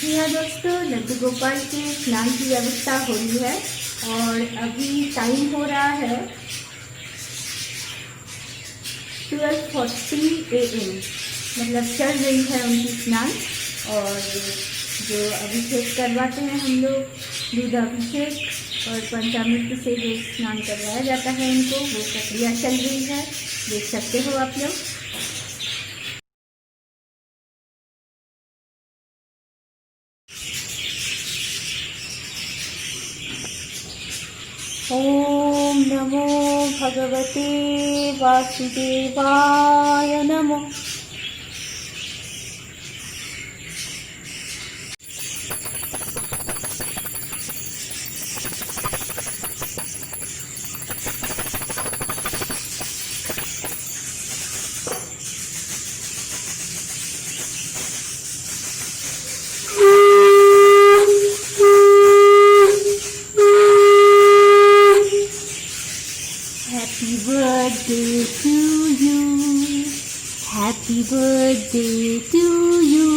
जी हाँ दोस्तों, लड्डू गोपाल के स्नान की व्यवस्था हो रही है और अभी टाइम हो रहा है 12:40 AM। मतलब चल रही है उनकी स्नान। और जो अभिषेक करवाते हैं हम लोग, दूध अभिषेक और पंचामृत से जो स्नान करवाया जाता है इनको, वो प्रक्रिया चल रही है। देख सकते हो आप लोग। ओम नमो भगवते वासुदेवाय नमो। Happy birthday to you. Happy birthday to you.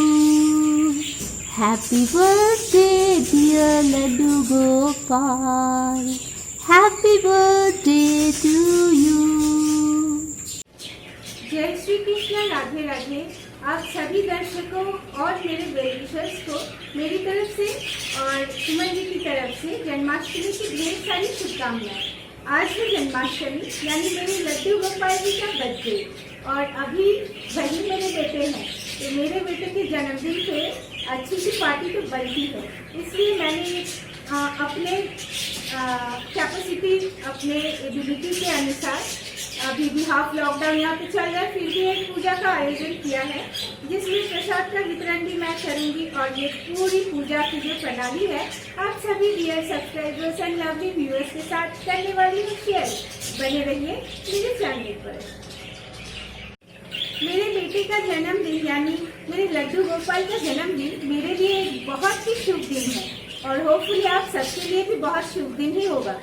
Happy birthday dear Laddu Gopal. Happy birthday to you. जय श्री कृष्ण, राधे राधे। आप सभी दर्शकों और मेरे वेलविशर्स को मेरी तरफ से और सुमन जी की तरफ से जन्माष्टमी की ढेर सारी शुभकामनाएं। आज है जन्माष्टमी, यानी मेरे लड्डू गोपाल जी का बर्थडे। और अभी वही मेरे बेटे हैं, तो मेरे बेटे के जन्मदिन पे अच्छी सी पार्टी तो बनती है। इसलिए मैंने अपने कैपेसिटी, अपने एबिलिटी के अनुसार, अभी भी हाफ लॉकडाउन यहाँ पे चल रहा है, फिर भी एक पूजा का आयोजन किया है, जिसमें प्रसाद का वितरण भी मैं करूँगी। और ये पूरी पूजा की जो प्रणाली है, आप सभी dear subscribers and lovely viewers के साथ करने वाली हूँ शेयर। बने रहिए मेरे चैनल पर। मेरे बेटे का जन्मदिन, यानी मेरे लड्डू गोपाल का जन्मदिन मेरे लिए एक बहुत ही शुभ दिन है और होपफुली आप सबके लिए भी बहुत शुभ दिन ही होगा।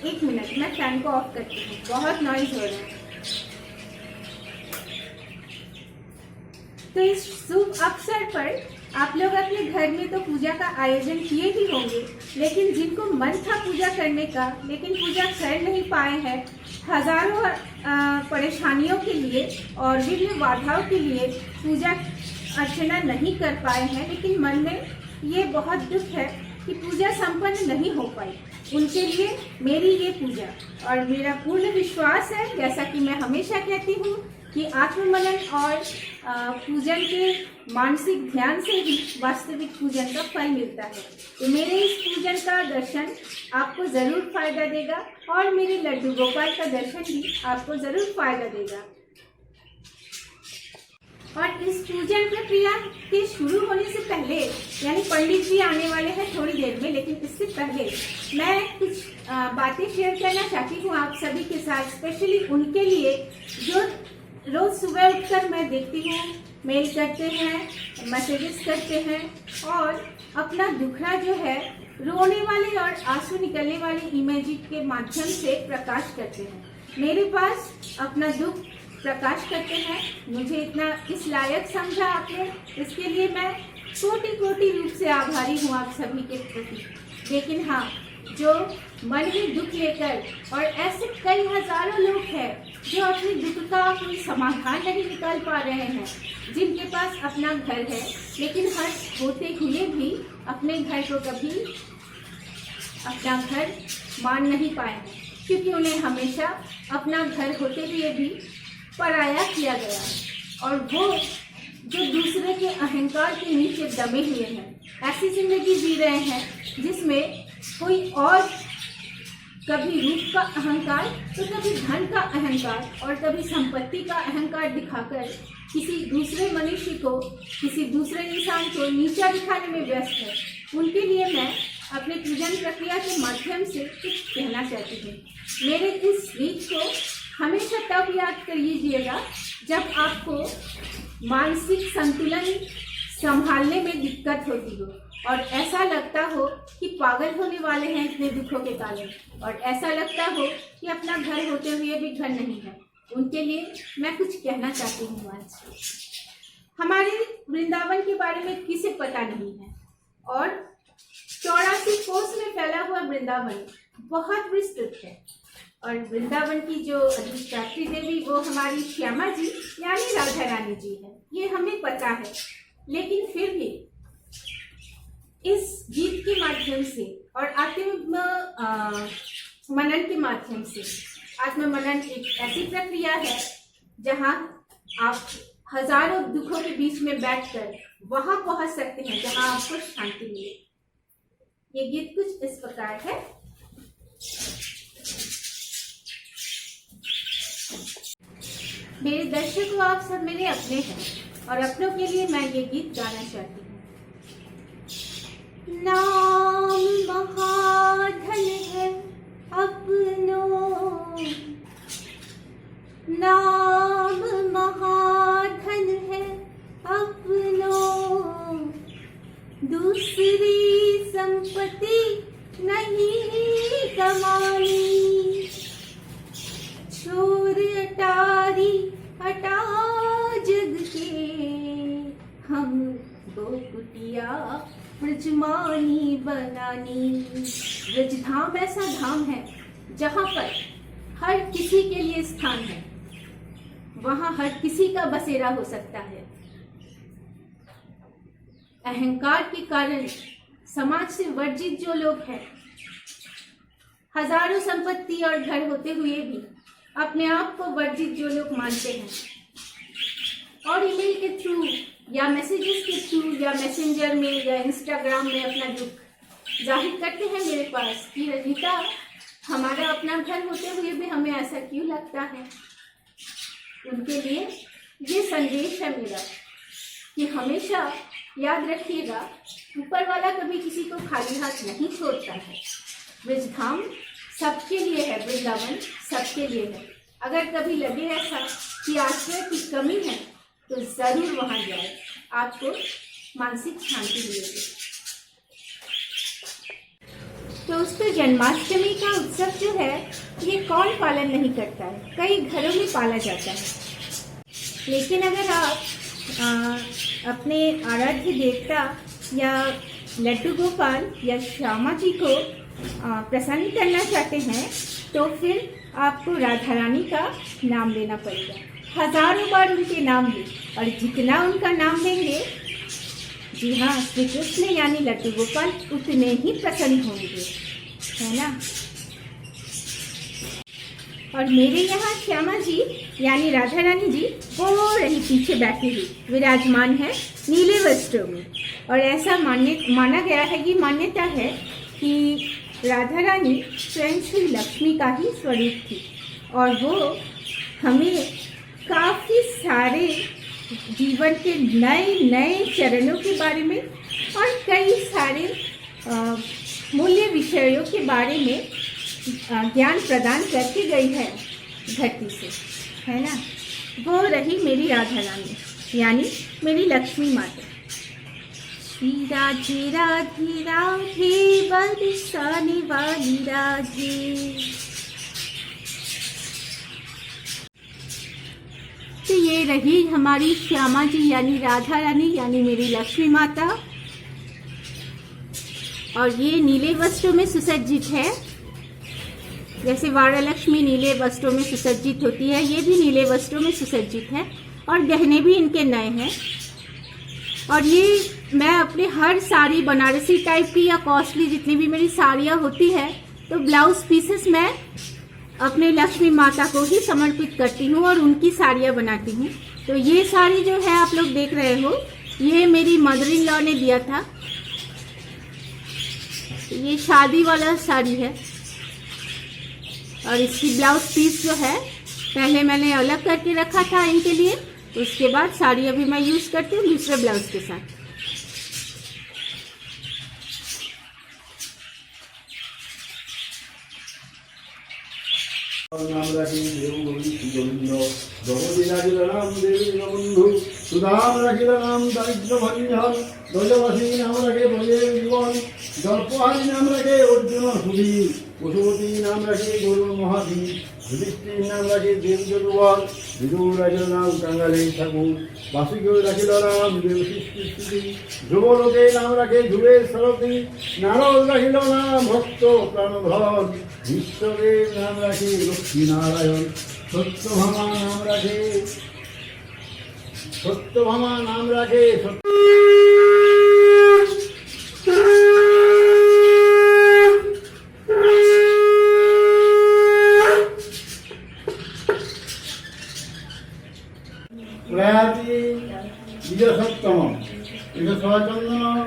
एक मिनट, मैं फैन को ऑफ करती हूँ, बहुत नॉइज हो रहा है। तो इस शुभ अवसर पर आप लोग अपने घर में तो पूजा का आयोजन किए ही होंगे, लेकिन जिनको मन था पूजा करने का लेकिन पूजा कर नहीं पाए हैं, हजारों परेशानियों के लिए और विभिन्न बाधाओं के लिए पूजा अर्चना नहीं कर पाए हैं, लेकिन मन में ये बहुत दुख है कि पूजा संपन्न नहीं हो पाई, उनके लिए मेरी ये पूजा। और मेरा पूर्ण विश्वास है, जैसा कि मैं हमेशा कहती हूँ, कि आत्ममनन और पूजन के मानसिक ध्यान से ही वास्तविक पूजन का फल मिलता है। तो मेरे इस पूजन का दर्शन आपको ज़रूर फायदा देगा और मेरे लड्डू गोपाल का दर्शन भी आपको ज़रूर फायदा देगा। और इस पूजन प्रक्रिया के शुरू होने से पहले, यानी पंडित जी आने वाले हैं थोड़ी देर में, लेकिन इससे पहले मैं कुछ बातें शेयर करना चाहती हूँ आप सभी के साथ, स्पेशली उनके लिए जो रोज सुबह उठकर मैं देखती हूँ, मेल करते हैं, मैसेजेस करते हैं और अपना दुखड़ा जो है रोने वाले और आंसू निकलने वाले इमेज के माध्यम से प्रकाश करते हैं, मेरे पास अपना दुख प्रकाश करते हैं। मुझे इतना इस लायक समझा आपने, इसके लिए मैं कोटि कोटि रूप से आभारी हूँ आप सभी के प्रति। लेकिन हाँ, जो मन में दुख लेकर, और ऐसे कई हजारों लोग हैं जो अपने दुख का कोई समाधान नहीं निकाल पा रहे हैं, जिनके पास अपना घर है लेकिन हर होते हुए भी अपने घर को कभी अपना घर मान नहीं पाए हैं, क्योंकि उन्हें हमेशा अपना घर होते हुए भी पराया किया गया और वो जो दूसरे के अहंकार के नीचे दबे हुए हैं, ऐसी जिंदगी जी रहे हैं जिसमें कोई और कभी रूप का अहंकार, तो कभी धन का अहंकार और कभी संपत्ति का अहंकार दिखाकर किसी दूसरे मनुष्य को, किसी दूसरे इंसान को नीचा दिखाने में व्यस्त है। उनके लिए मैं अपने पूजन प्रक्रिया के माध्यम से कुछ कहना चाहती हूँ। मेरे इस स्पीच को हमेशा तब याद करिएगा जब आपको मानसिक संतुलन संभालने में दिक्कत होती हो और ऐसा लगता हो कि पागल होने वाले हैं इतने दुखों के कारण, और ऐसा लगता हो कि अपना घर होते हुए भी घर नहीं है। उनके लिए मैं कुछ कहना चाहती हूँ। आज हमारे वृंदावन के बारे में किसे पता नहीं है, और 84 कोस में फैला हुआ वृंदावन बहुत विस्तृत है। और वृंदावन की जो अधिष्ठात्री देवी वो हमारी श्यामा जी यानी राधा रानी जी है, ये हमें पता है। लेकिन फिर भी इस गीत के माध्यम से और आत्म मनन के माध्यम से, आत्म मनन एक ऐसी प्रक्रिया है जहाँ आप हजारों दुखों के बीच में बैठकर वहां पहुंच सकते हैं जहां आपको शांति मिले। ये गीत कुछ इस प्रकार है। मेरे दर्शकों, आप सब मेरे अपने हैं और अपनों के लिए मैं ये गीत गाना चाहती हूँ। नाम महाधन है अपनों, नाम महाधन है अपनों, दूसरी संपत्ति नहीं कमानी, छोर अटारी हटा जग के, हम दो कुटिया ब्रजमानी बनानी। ब्रजधाम ऐसा धाम है जहाँ पर हर किसी के लिए स्थान है, वहाँ हर किसी का बसेरा हो सकता है। अहंकार के कारण समाज से वर्जित जो लोग हैं, हजारों संपत्ति और घर होते हुए भी अपने आप को वर्जित जो लोग मानते हैं और ईमेल के थ्रू या मैसेजेस के थ्रू या मैसेंजर में या इंस्टाग्राम में अपना दुख जाहिर करते हैं मेरे पास कि रजिता, हमारा अपना घर होते हुए भी हमें ऐसा क्यों लगता है। उनके लिए ये संदेश है मेरा कि हमेशा याद रखिएगा, ऊपर वाला कभी किसी को खाली हाथ नहीं छोड़ता है। ब्रजधाम सबके लिए है, वृंदावन सबके लिए है। अगर कभी लगे ऐसा कि आश्रय की कमी है तो जरूर वहां जाए, आपको मानसिक शांति मिलेगी। दोस्तों, जन्माष्टमी का उत्सव जो है ये कौन पालन नहीं करता है, कई घरों में पाला जाता है। लेकिन अगर आप अपने आराध्य देवता या लड्डू गोपाल या श्यामा जी को प्रसन्न करना चाहते हैं तो फिर आपको राधा रानी का नाम लेना पड़ेगा। हजारों बार उनके नाम लें और जितना उनका नाम लेंगे, जी हाँ, श्री कृष्ण यानी लड्डू गोपाल उतने ही प्रसन्न होंगे, है ना। और मेरे यहाँ श्यामा जी यानी राधा रानी जी वो रही पीछे बैठी हुई विराजमान है नीले वस्त्रों में। और ऐसा माना गया है, ये मान्यता है कि राधा रानी स्वयं श्री लक्ष्मी का ही स्वरूप थी और वो हमें काफ़ी सारे जीवन के नए नए चरणों के बारे में और कई सारे मूल्य विषयों के बारे में ज्ञान प्रदान करके गई है धरती से, है ना। वो रही मेरी राधा रानी यानी मेरी लक्ष्मी माता। श्री राधे राधे राधे बरसाने वाली राधे। तो ये रही हमारी श्यामा जी यानी राधा रानी यानी मेरी लक्ष्मी माता। और ये नीले वस्त्रों में सुसज्जित है, जैसे वारालक्ष्मी नीले वस्त्रों में सुसज्जित होती है, ये भी नीले वस्त्रों में सुसज्जित है और गहने भी इनके नए हैं। और ये मैं अपने हर साड़ी बनारसी टाइप की या कॉस्टली जितनी भी मेरी साड़ियाँ होती है तो ब्लाउज पीसेस मैं अपने लक्ष्मी माता को ही समर्पित करती हूँ और उनकी साड़ियाँ बनाती हूँ। तो ये साड़ी जो है आप लोग देख रहे हो, ये मेरी मदर इन लॉ ने दिया था। ये शादी वाला साड़ी है और इसकी ब्लाउज पीस जो है पहले मैंने अलग करके रखा था इनके लिए, उसके बाद साड़ी अभी मैं यूज करती हूँ दूसरे ब्लाउज के साथ। नाम राखी नाम देवी बंधु सुधाम राखी नाम दारिद्र भंजन ध्वजवासी नाम रखे भजे जीवन जलपहारी नाम रखे अर्जुन सुधी पशुपति नाम रखे गुरु महाधी युधिष्ठिर नाम रखे देव जगवाल विदुर राज नाम कंगाले ठाकुर বাসিকেও রাখিল নাম দেবশিষ্টি ধ্রুব লোকে নাম রাখে ধ্রুবের সারথি নারদ রাখিল নাম ভক্ত প্রাণধন বিশ্বদেব নাম রাখে লক্ষ্মীনারায়ণ সত্যভামা নাম রাখে প্রয়াতি বিজয় সপ্তম এটা সচন্দন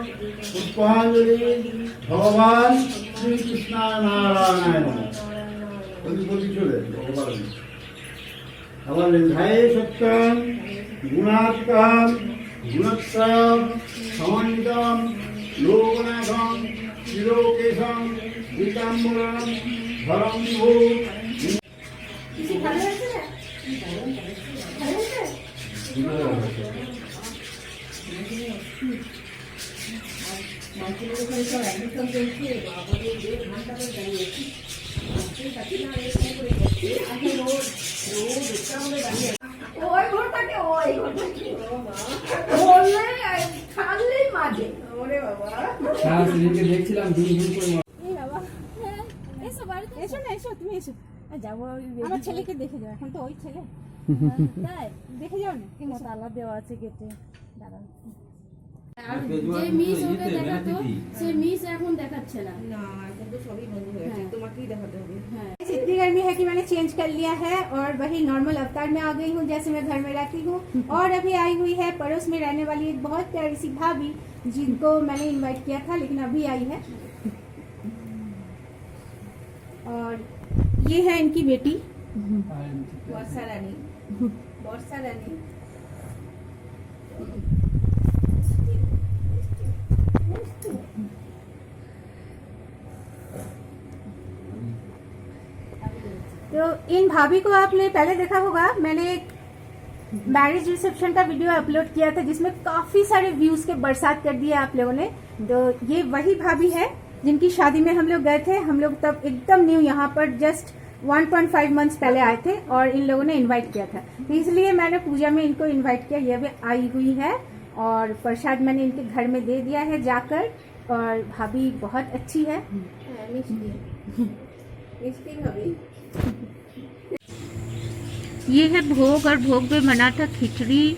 পুষ্পাঞ্জলি ভগবান শ্রীকৃষ্ণ নারায়ণ প্রতি চলে ভগবান আবার ধায়ে সত্যম গুণাত্মক গুণত্রম সমন্বিতম লোকনাথম শিরোকেশম পীতাম্বরম ধরম বিভূ কিছু ভালো হয়েছে না? ভালো হয়েছে? ওই ঘরটাকে ওই ঘরটাকে বললে খালি মাঝে ওরে বাবা হ্যাঁ সেদিনকে দেখছিলাম দূর দূর করে এই বাবা এসো বাড়িতে এসো না এসো তুমি এসো যাবো আমার ছেলেকে দেখে যাও এখন তো ওই ছেলে তাই দেখে যাও না তোমার তালা দেওয়া আছে গেটে দাঁড়াও যে মিস ওকে দেখাতো সে মিস এখন দেখাচ্ছে না না এখন তো সবই বন্ধ হয়ে গেছে তোমাকেই দেখাতে হবে হ্যাঁ इतनी गर्मी है कि मैंने चेंज कर लिया है और वही नॉर्मल अवतार में आ गई हूँ जैसे मैं घर में रहती हूँ और अभी आई हुई है पड़ोस में रहने वाली एक बहुत प्यारी सी भाभी जिनको मैंने इनवाइट किया था लेकिन अभी आई है और ये है इनकी बेटी वर्षा रानी वर्षा रानी तो इन भाभी को आपने पहले देखा होगा मैंने एक मैरिज रिसेप्शन का वीडियो अपलोड किया था जिसमें काफी सारे व्यूज के बरसात कर दिए आप लोगों ने तो ये वही भाभी है जिनकी शादी में हम लोग गए थे हम लोग तब एकदम न्यू यहाँ पर जस्ट 1.5 मंथ्स पहले आए थे और इन लोगों ने इनवाइट किया था तो इसलिए मैंने पूजा में इनको इनवाइट किया ये भी आई हुई है और प्रसाद मैंने इनके घर में दे दिया है जाकर और भाभी बहुत अच्छी है मिष्टी भाभी ये है भोग और भोग में बना था खिचड़ी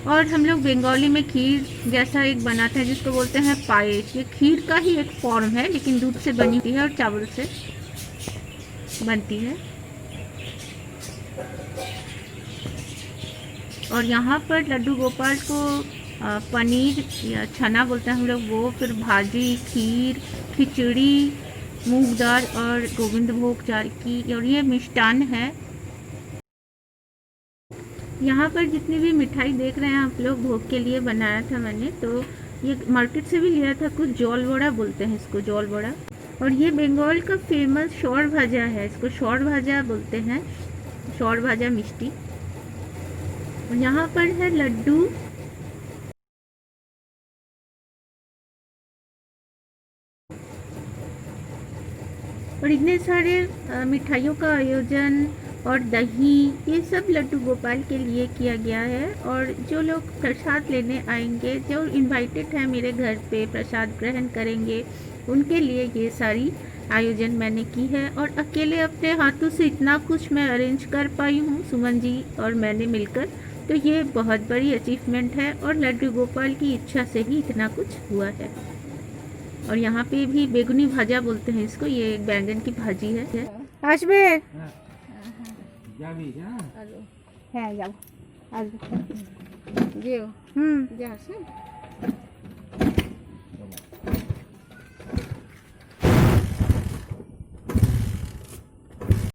और हम लोग बंगाली में खीर जैसा एक बनाते हैं जिसको बोलते हैं पायस ये खीर का ही एक फॉर्म है लेकिन दूध से बनी होती है और चावल से बनती है और यहाँ पर लड्डू गोपाल को पनीर या छना बोलते हैं हम लोग वो फिर भाजी खीर खिचड़ी मूंग दाल और गोविंद भोग चार की और ये मिष्टान है यहाँ पर जितनी भी मिठाई देख रहे हैं आप लोग भोग के लिए बनाया था मैंने तो ये मार्केट से भी लिया था कुछ जौल बड़ा बोलते हैं इसको जौल बड़ा और ये बंगाल का फेमस शौर भाजा है इसको शौर भाजा बोलते हैं शौर भाजा मिष्टी और यहाँ पर है लड्डू और इतने सारे मिठाइयों का आयोजन और दही ये सब लड्डू गोपाल के लिए किया गया है और जो लोग प्रसाद लेने आएंगे जो इनवाइटेड है मेरे घर पे प्रसाद ग्रहण करेंगे उनके लिए ये सारी आयोजन मैंने की है और अकेले अपने हाथों से इतना कुछ मैं अरेंज कर पाई हूँ सुमन जी और मैंने मिलकर तो ये बहुत बड़ी अचीवमेंट है और लड्डू गोपाल की इच्छा से ही इतना कुछ हुआ है और यहाँ पे भी बेगुनी भाजा बोलते हैं इसको ये एक बैंगन की भाजी है आसबे যাবি যা হ্যাঁ যাবো আসবে যেও হুম যাস হ্যাঁ